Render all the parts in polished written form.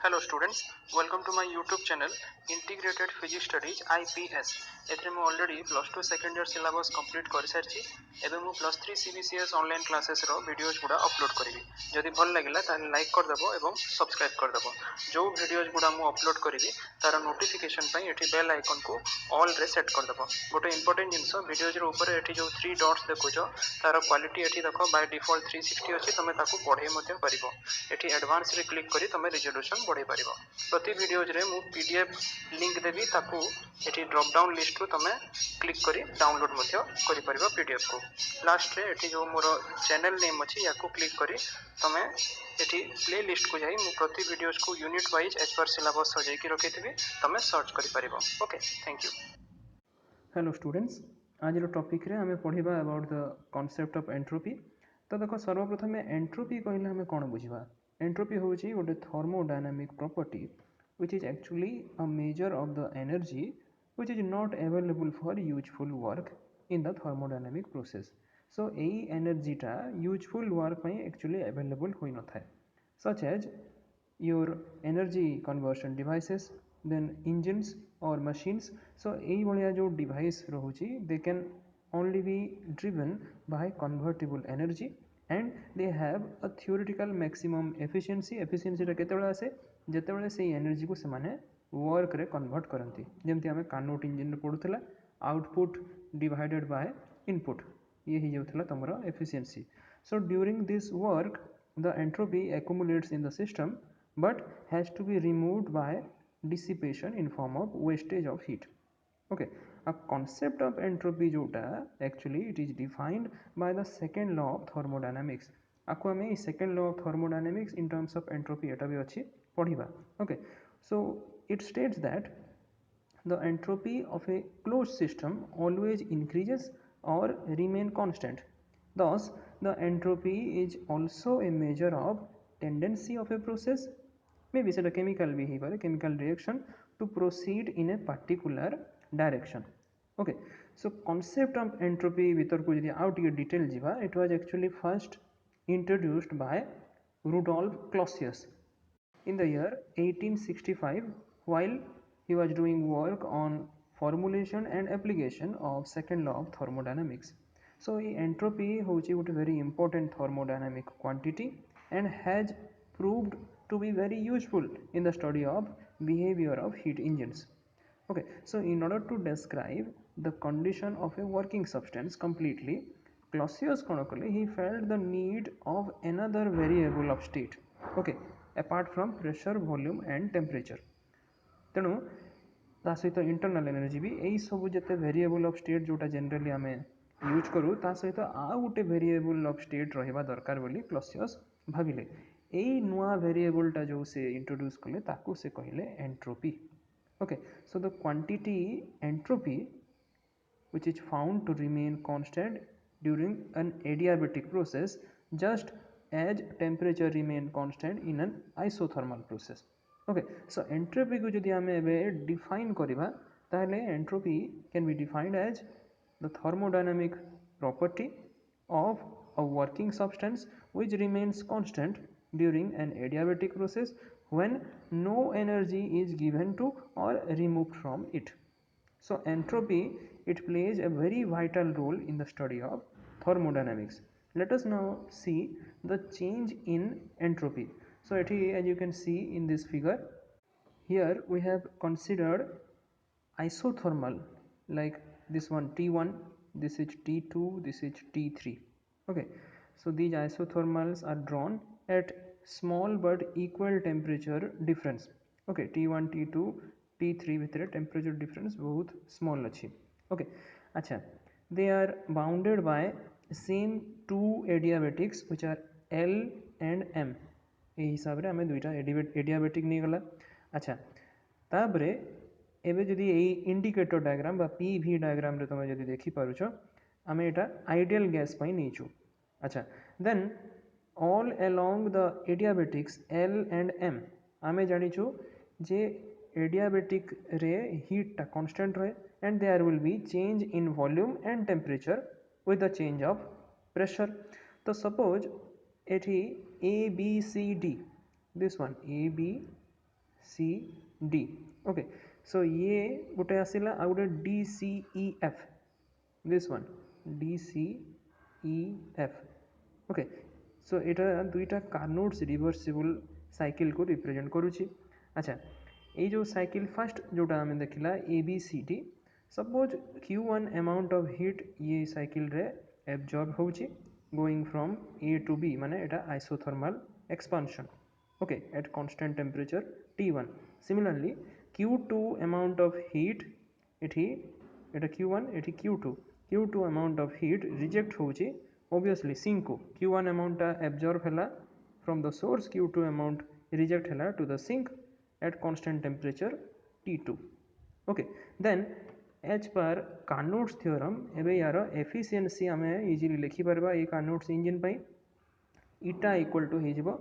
Hello students, welcome to my YouTube channel Integrated Physics Studies IPS. एथरे मु already plus 2 second year syllabus complete कर सारछि एबे मु plus 3 CBCS online classes रो videos गुडा upload करिवि जदि भल लागिला ताले लाइक कर देबो एवं सब्सक्राइब कर देबो जो वीडियोज गुडा मु अपलोड करिवि तार नोटिफिकेशन पई एठी बेल आइकन को ऑल रे सेट कर देबो गोटे इंपोर्टेंट जिंस वीडियोज रो ऊपर एठी जो 3 डॉट्स देखुछो तार क्वालिटी एठी देखो बाय डिफॉल्ट 360 अछि तमे ताकू बढ़े मध्ये परिबो एठी एडवांस रे क्लिक करी तमे रिजोल्यूशन बढ़े परिबो प्रति वीडियोज रे मु पीडीएफ लिंक देबी ताकू एठी ड्रॉप डाउन लिस्ट रो तमे क्लिक करी डाउनलोड मध्ये करि परिबो पीडीएफ को लास्ट रे एठी जो मोर चैनल नेम अछि याकू क्लिक करी तमे एठी प्ले लिस्ट को जाई मु प्रति वीडियोज को unit wise as per syllabus सजाई की रखिथिबी तमे सर्च करि परिबो okay thank you hello students आज रो टॉपिक रे हमें पढिबा about the concept of entropy तो देखो सर्वप्रथम एंट्रोपी कहले हमें कोन बुझिबा एंट्रोपी होची गोटे thermodynamic property which is actually a measure of the energy which is not available for useful work in the thermodynamic process. So ei energy ta useful work ପାଇଁ actually available होई न थाए such as your energy conversion devices then engines or machines. So ei bhaliya jo device rahuchi they can only be driven by convertible energy and they have a theoretical maximum efficiency टा केतेबेला आसे जेतेबेले से energy को से माने work रे convert करंती जेमति हमें Carnot engine रे पडुथला output divided by input ये ही जाउथला तमरो efficiency. So during this work the entropy accumulates in the system but has to be removed by dissipation in form of wastage of heat. Okay, a concept of entropy jota actually it is defined by the second law of thermodynamics. आपको हमें second law of thermodynamics in terms of entropy एटा भी अच्छी पढ़िबा. Okay, so it states that the entropy of a closed system always increases or remain constant. Thus the entropy is also a measure of tendency of a process, maybe it's a chemical behavior, chemical reaction to proceed in a particular direction. Okay, so concept of entropy vitor ko jodi out detail jiba it was actually first introduced by Rudolf Clausius in the year 1865 while he was doing work on formulation and application of second law of thermodynamics. So entropy hochi gote very important thermodynamic quantity and has proved to be very useful in the study of behavior of heat engines. Okay, so in order to describe the condition of a working substance completely, Clausius chronically he felt the need of another variable of state. Okay, apart from pressure, volume and temperature. तेणु ता सहित internal energy भी यही सब जिते variable of state जोटा generally आम use करूँ ता सहित आउ गोटे वेरिएबल ऑफ स्टेट रहिबा दरकार बोली क्लॉसियस भाविले यही नुआ वेरिएबलटा जो से इंट्रोड्यूस कले ताकू से कहले entropy. Okay, so the quantity entropy which is found to remain constant during an adiabatic process just as temperature remain constant in an isothermal process. Okay, so entropy को जदि आमे एबे define करिबा ताहले entropy can be defined as the thermodynamic property of a working substance which remains constant during an adiabatic process when no energy is given to or removed from it. So entropy it plays a very vital role in the study of thermodynamics. Let us now see the change in entropy. So as you can see in this figure, here we have considered isothermal like this one T1, this is T2, this is T3. Okay, so these isothermals are drawn at small but equal temperature difference. Okay, T1, T2, T3 भितर temperature difference बहुत small अच्छी. Okay, अच्छा, they are bounded by same two adiabatics which are L and M. ए हिसाब रे हमें दुईटा adiabatic नहीं गला. अच्छा, ताबरे एबे जदि ए इंडिकेटर डायग्राम बा PV डायग्राम रे तमे जदि देखि पारुछो हमें एटा आइडियल गैस पई नेचु. अच्छा, then all along the adiabatics L and M आमे जानिछु जे adiabatic रे heat टा constant रहे and there will be change in volume and temperature with the change of pressure. तो suppose एठी A B C D this one A B C D okay so ये गोटे आसला आ गोटे D C E F this one D C E F okay so यहाँ दुईटा Carnot's reversible cycle को रिप्रेजेंट करुच्ची अच्छा ये जो साइकिल फास्ट जोटा आम देखला A B C D suppose Q1 amount of heat ये साइकिल रे एब्जॉर्ब होची going from A to B माने एटा isothermal expansion okay at constant temperature T1 similarly Q2 amount of heat एठी एटा Q1 एठी Q2 amount of heat reject होची obviously sink को Q1 amount absorb हैला from the source Q2 amount reject हैला to the sink at constant temperature T2 okay then as per Carnot's theorem एवं यार efficiency आम easily लिखिपर ये Carnot's engine पर इटा इक्वल टू हो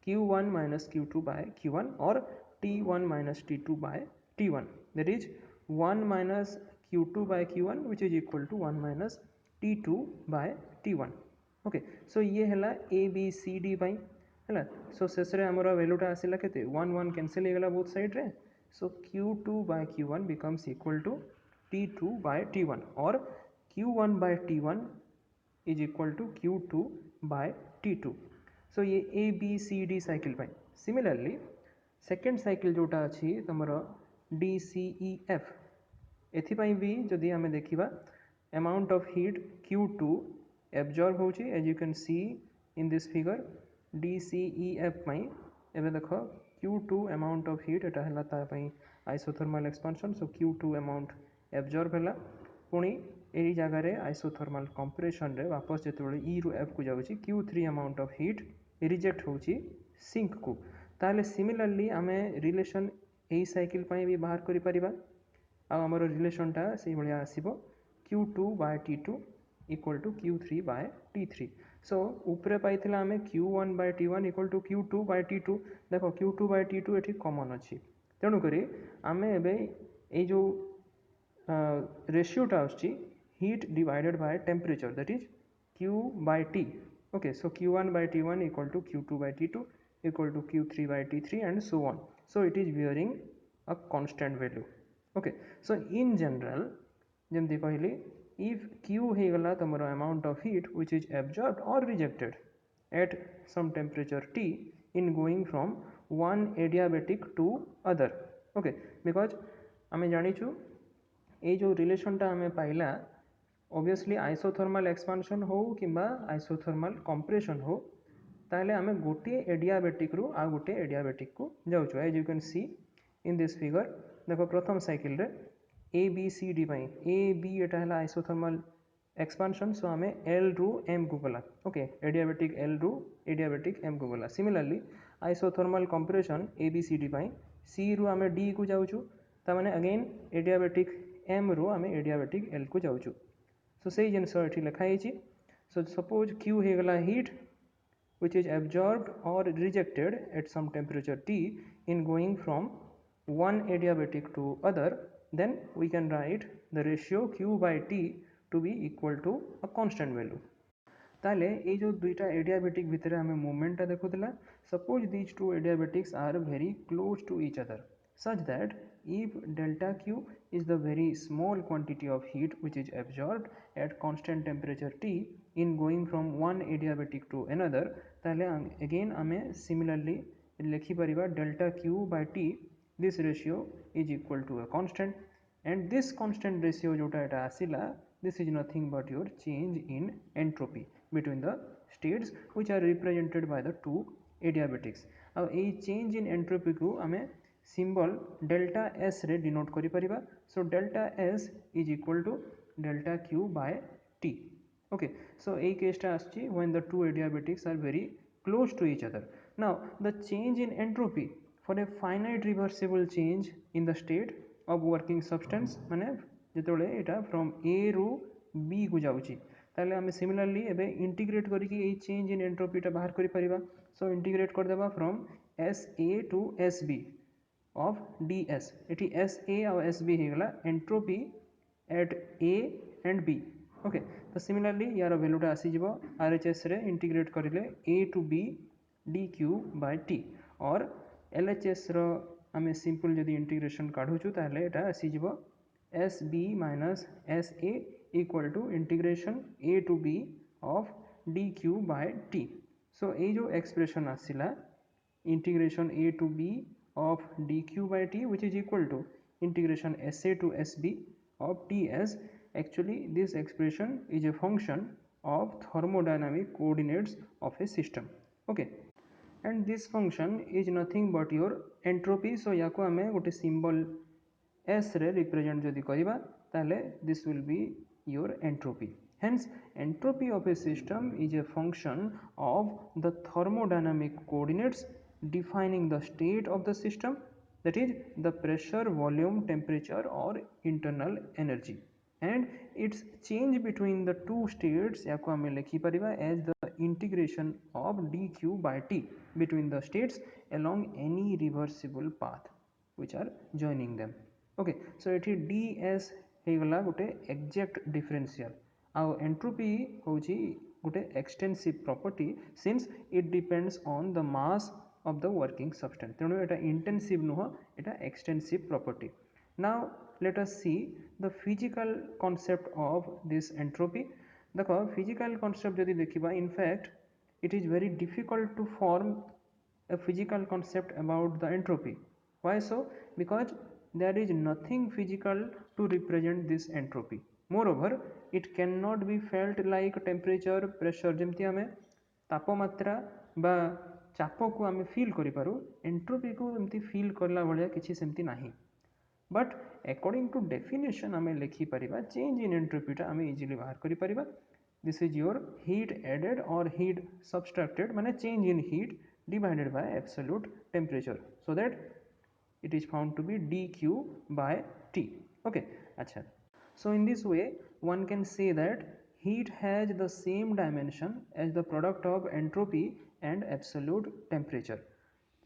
Q1 minus Q2 by Q1 or T1 minus T2 by T1 that is 1 minus Q2 by Q1 which is equal to 1 minus T2 by T1 okay so ये है A B C D by है सो शेष में आमर वैल्यूटा आसला के 1 1 cancel हो गला बोथ साइड रे so Q2 by Q1 becomes equal to T2 by T1 or Q1 by T1 is equal to Q2 by T2 so ये A B C D cycle pi similarly second cycle जोटा अच्छी तुम D C E F एथिपाई भी जदि आम देखा amount of heat Q2 absorb होची as you can see in this figure D C E F पाई एवं देख Q2 अमाउंट ऑफ हीट एटा हला ता पाई isothermal expansion so Q2 amount absorb है पुणी यही जगार आइसोथर्मल कंप्रेशन रे वापस जो ई रु एफ को जाऊँगी Q3 amount of heat reject होची सिंक को ताले सिमिलरली आम रिलेशन यही साइकिल भी बाहर करि परिबा आमर रिलेशनटा से भाया आसब Q2 by T2 equal to Q3 by T3 so उपरे पाइथिला आमे Q1 by T1 equal to Q2 by T2 देखो Q2 by T2 एठी कॉमन अछि तेणुकरी आमे एबे ए जो रेशियोटा आछि heat divided by temperature that is Q by T okay so Q1 by T1 equal to Q2 by T2 equal to Q3 by T3 and so on so it is bearing a constant value okay so in general जमती कहली if Q होगला तुमर amount of heat which is absorbed or rejected at some temperature T in going from one adiabatic to other okay because आमे जानिछु ये जो रिलेशनटा आमे पाइला obviously isothermal expansion हो किंबा isothermal compression हो ताले आमे गोटे एडियाबेटिक रु आ गोटे एडियाबेटिक को जाउछु as you can see in this figure देखो प्रथम साइकिल रे ए बी सी डी पाई ए बी एटा है आइसोथर्मल एक्सपांशन सो आम एल रु एम को गला ओके एडियाबेटिक एल रु एडियाबेटिक एम को गला similarly isothermal compression A B C D पाई सी रु आम डी को जाऊँ ताने अगेन एडियाबेटिक एम रु आम एडियाबेटिक एल को जाऊँ सो से जिनस ये लिखाई सो सपोज क्यू होगला heat which is absorbed or rejected at some temperature T in going from one adiabatic to other then we can write the ratio Q by T to be equal to a constant value ताले ये जो दुईटा adiabatic भितर आम मूवमेंटा देखुला suppose these two adiabatics are very close to each other such that if delta Q is the very small quantity of heat which is absorbed at constant temperature T in going from one adiabatic to another ताले again आमे similarly लिखि परिबा delta Q by T this ratio is equal to a constant and this constant ratio जोटा एटा आसिला this is nothing but your change in entropy between the states which are represented by the two adiabatics अब ये change in entropy को आमे symbol delta S रे denote करि परिबा so delta S is equal to delta Q by T okay so a case ta aschi when the two adiabatics are very close to each other now the change in entropy for a finite reversible change in the state of working substance माने जेतोले एटा from A रू B को जाउची ताले आमे similarly एबे integrate करी कि ए change in entropy टा बाहर करि परिबा सो इंटीग्रेट कर देबा from SA to SB of ds at SA और SB होगला entropy at A and B okay तो सिमिलरली यार वैल्यूटा आसी जिवो RHS रे इंटीग्रेट करिले A to B dq by T और LHS रो आम सिंपल जदि इंटीग्रेशन काढ़ुचु ताहले एटा आसीजिव S B minus S A equal to integration A to B of D Q by T. So ये जो एक्सप्रेशन आसला integration a to b of dq by t which is equal to integration sa to sb of ts. Actually this expression is a function of thermodynamic coordinates of a system. Okay, and this function is nothing but your entropy. So याको आमे गोटे symbol s रे represent जदि करिबा ताले this will be your entropy. Hence entropy of a system is a function of the thermodynamic coordinates defining the state of the system, that is the pressure, volume, temperature or internal energy, and its change between the two states याको आमे लिखि परिबा as the integration of dq by t between the states along any reversible path which are joining them. Okay, so एठी ds हेगला गोटे exact differential आउ entropy होची गोटे extensive property since it depends on the mass of the working substance तेणु एटा intensive नुह एटा extensive property. Now let us see the physical concept of this entropy. देखो फिजिकल कॉन्सेप्ट जदि देखिबा in fact it is very difficult to form a physical concept about the entropy. Why so? Because there is nothing physical to represent this entropy. Moreover, it cannot be felt like temperature, pressure. जेमती आमे तापमात्रा बा चाप को आमे feel करि Paru, entropy को एमती feel करला भलिया किछि सेमती नाही. बट अकॉर्डिंग टू डेफिनेशन आमे लिखि परिबा चेंज इन एंट्रोपी टा आमे इजीली बाहर करि परिबा. This is your heat added और हीट सब्सट्रैक्टेड माने change in heat divided by absolute temperature, so that it is found to be dq by t. Okay, acha. So in this way one can say that heat has the same dimension as the product of entropy and absolute temperature.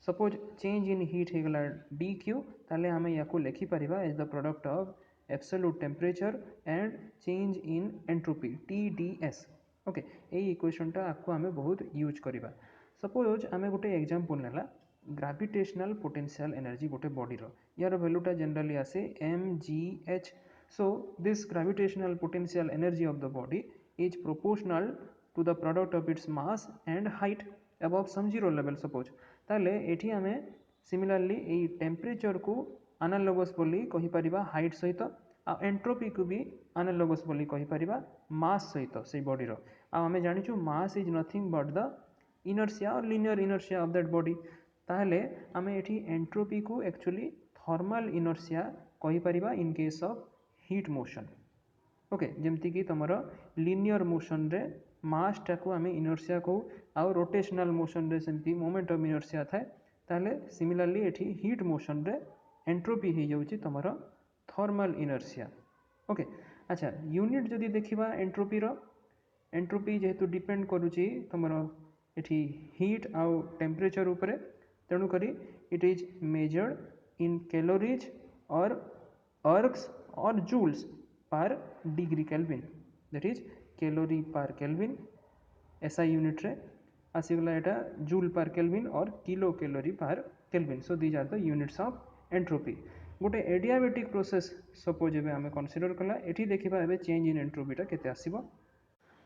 Suppose change in heat हेगला dq ताले हमें याको लिखि परिबा as the product of absolute temperature and change in entropy tds. Okay, এই equation टा आपको हमें बहुत use करिबा. सपोज आमे गोटे एग्जांपल नेला ग्रेविटेशनल पोटेंशियल एनर्जी गोटे बॉडी रो यार वैल्यूटा जनरली आसे mgh. So this gravitational potential energy of the body is proportional to the product of its mass and height above some zero level. Suppose ताले एठी आमे सिमिलरली एई टेम्परेचर को एनालोगस बोली कहि परिबा हाइट सहित आ एंट्रोपी को भी एनालोगस बोली कहि परिबा मास सहित से बॉडी रो. आ आमे जानिचु mass is nothing but the inertia or linear inertia of that body. ताहले आमे एठी एंट्रोपी को एक्चुअली थर्मल इनर्शिया कहि परिबा in case of heat motion. Okay, जेमति कि तमरो लिनियर मोशन रे मास टा को आमे इनर्शिया को आ रोटेशनल मोशन रे सेमति मोमेंट ऑफ इनर्शिया थाए. ताहले सिमिलरली एठी हीट मोशन रे एंट्रोपी हे जाउची तमरो थर्मल इनर्शिया. ओके, अच्छा यूनिट जदि देखिबा एंट्रोपी रो एंट्रोपी जेहेतु डिपेंड करूची तमरो एठी हीट आउ टेम्परेचर उपरे तेणु करी it is measured in calories or ergs or joules per degree kelvin, that is calorie per kelvin SI unit रे आसीगला एटा joule per kelvin or kilo calorie per kelvin. So these are the units of entropy. गोटे adiabatic process suppose एबे आमे consider कला एठी देखिबा एबे चेंज इन एंट्रोपीटा केते आसीबो.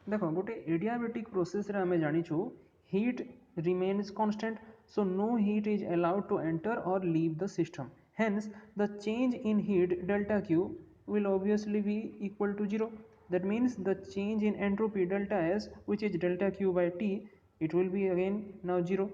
देखो गोटे एडियाबेटिक प्रोसेस रे आमे जानिछु heat remains constant, so no heat is allowed to enter or leave the system. Hence the change in heat delta q will obviously be equal to 0. That means the change in entropy delta s, which is delta q by t, it will be again now 0.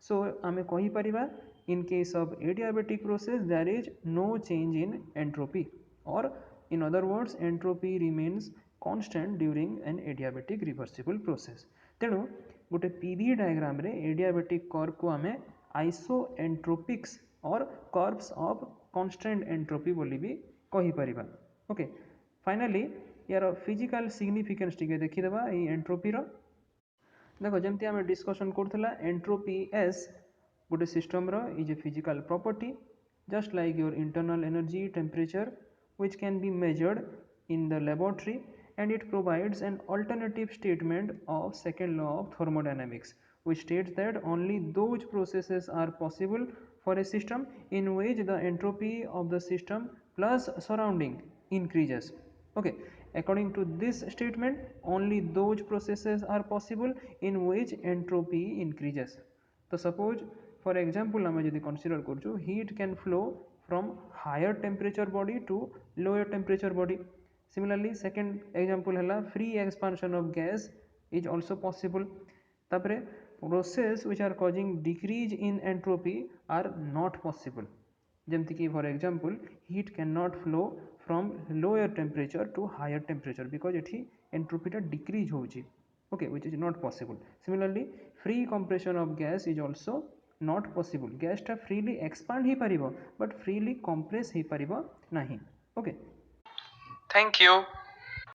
So ame kahi pariba in case of adiabatic process there is no change in entropy, or in other words entropy remains constant during an adiabatic reversible process. तेणु गोटे PV diagram रे adiabatic curve को आमे आइसोएंट्रोपिक्स और curves of constant entropy बोली भी कहि परिबा. ओके, फाइनली यार फिजिकल सिग्निफिकेंस टिके देखि देबा ए एंट्रोपी रो. देखो जेमति आमे डिस्कशन करथला एंट्रोपी एस गोटे सिस्टम रो is a physical property just like your internal energy temperature which can be measured in the laboratory, and it provides an alternative statement of second law of thermodynamics which states that only those processes are possible for a system in which the entropy of the system plus surrounding increases. Okay, according to this statement, only those processes are possible in which entropy increases. So suppose for example ଆମେ ଯଦି consider କରୁଛୁ heat can flow from higher temperature body to lower temperature body. Similarly second example ହେଲା free expansion of gas is also possible. तापरे process which are causing decrease in entropy are not possible. ଯେମିତି କି for example heat cannot flow from lower temperature to higher temperature because ଏଠି entropy ଟା decrease होଉଛି. Okay, which is not possible. Similarly free compression of gas is also not possible. gas टा freely expand he परिबो but freely compress ही परिबो नहीं. Okay, thank you.